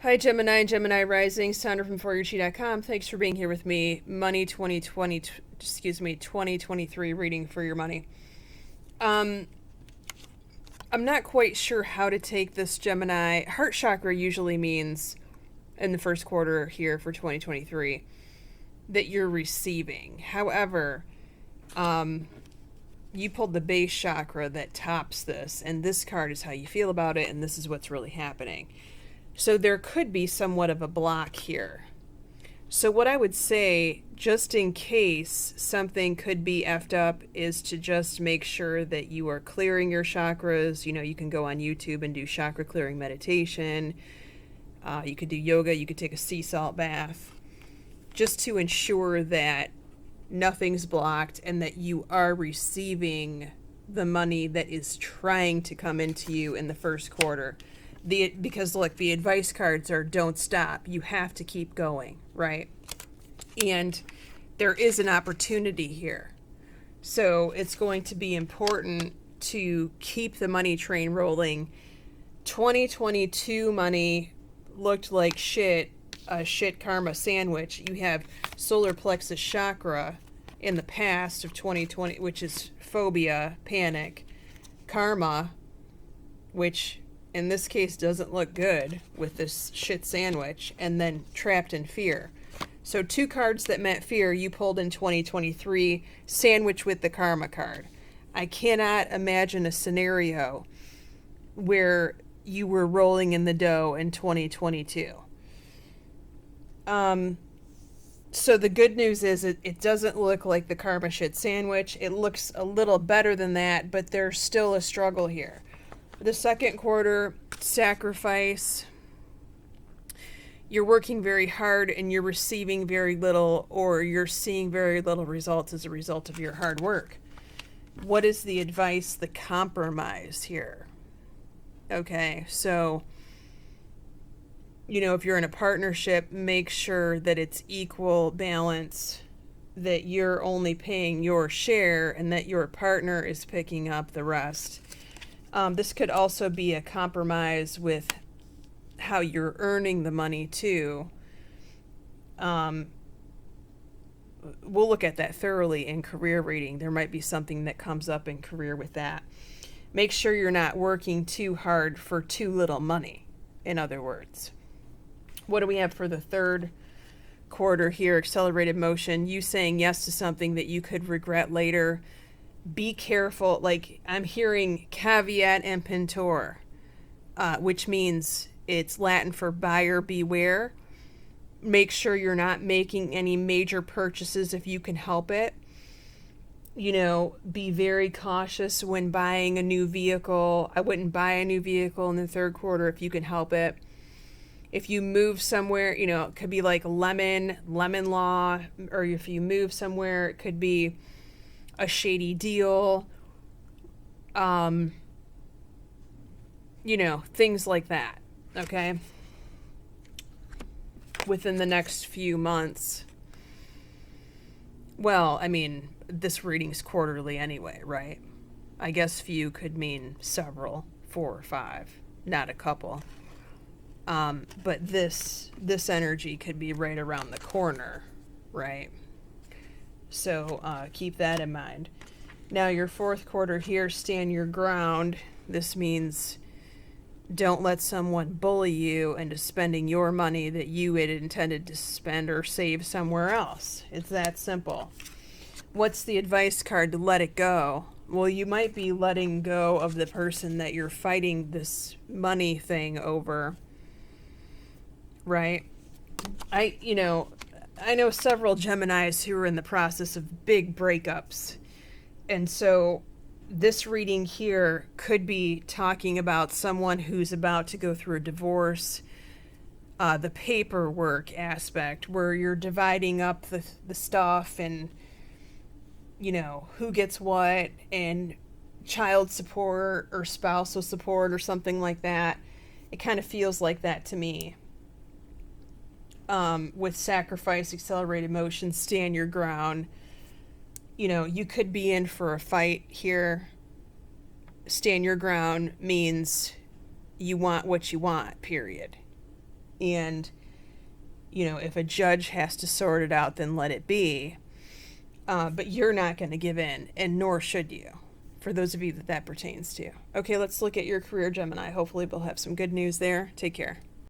Hi, Gemini, Gemini Rising, Sandra from ForYourChi.com. Thanks for being here with me. Money 2023 reading for your money. I'm not quite sure how to take this, Gemini. Heart chakra usually means, in the first quarter here for 2023, that you're receiving. However, you pulled the base chakra that tops this, and this card is how you feel about it, and this is what's really happening. So there could be somewhat of a block here. So what I would say, just in case something could be effed up, is to just make sure that you are clearing your chakras. You know, you can go on YouTube and do chakra clearing meditation. You could do yoga. You could take a sea salt bath, just to ensure that nothing's blocked and that you are receiving the money that is trying to come into you in the first quarter. Because look, the advice cards are don't stop. You have to keep going, right? And there is an opportunity here. So it's going to be important to keep the money train rolling. 2022 money looked like shit, a shit karma sandwich. You have solar plexus chakra in the past of 2020, which is phobia, panic, karma, which in this case doesn't look good with this shit sandwich, and then trapped in fear. So two cards that meant fear you pulled in 2023, sandwich with the karma card. I cannot imagine a scenario where you were rolling in the dough in 2022. So the good news is it doesn't look like the karma shit sandwich. It looks a little better than that, but there's still a struggle here. The second quarter, sacrifice. You're working very hard and you're receiving very little, or you're seeing very little results as a result of your hard work. What is the advice, the compromise here? Okay, so, you know, if you're in a partnership, make sure that it's equal balance, that you're only paying your share and that your partner is picking up the rest. This could also be a compromise with how you're earning the money too. We'll look at that thoroughly in career reading. There might be something that comes up in career with that. Make sure you're not working too hard for too little money, in other words. What do we have for the third quarter here? Accelerated motion. You saying yes to something that you could regret later. Be careful. Like, I'm hearing caveat emptor, which means it's Latin for buyer beware. Make sure you're not making any major purchases if you can help it. You know, be very cautious when buying a new vehicle. I wouldn't buy a new vehicle in the third quarter if you can help it. If you move somewhere, you know, it could be like lemon law, or if you move somewhere, it could be a shady deal, you know, things like that, okay? Within the next few months. Well, I mean, this reading's quarterly anyway, right? I guess few could mean several, 4 or 5, not a couple. But this energy could be right around the corner, right? So keep that in mind. Now your fourth quarter here, stand your ground. This means don't let someone bully you into spending your money that you had intended to spend or save somewhere else. It's that simple. What's the advice card to let it go? Well, you might be letting go of the person that you're fighting this money thing over, right? I know several Geminis who are in the process of big breakups. And so this reading here could be talking about someone who's about to go through a divorce, the paperwork aspect where you're dividing up the stuff and, you know, who gets what, and child support or spousal support or something like that. It kind of feels like that to me. With sacrifice, accelerated motion, stand your ground. You know, you could be in for a fight here. Stand your ground means you want what you want, period. And, you know, if a judge has to sort it out, then let it be. But you're not going to give in, and nor should you, for those of you that pertains to. Okay, let's look at your career, Gemini. Hopefully we'll have some good news there. Take care.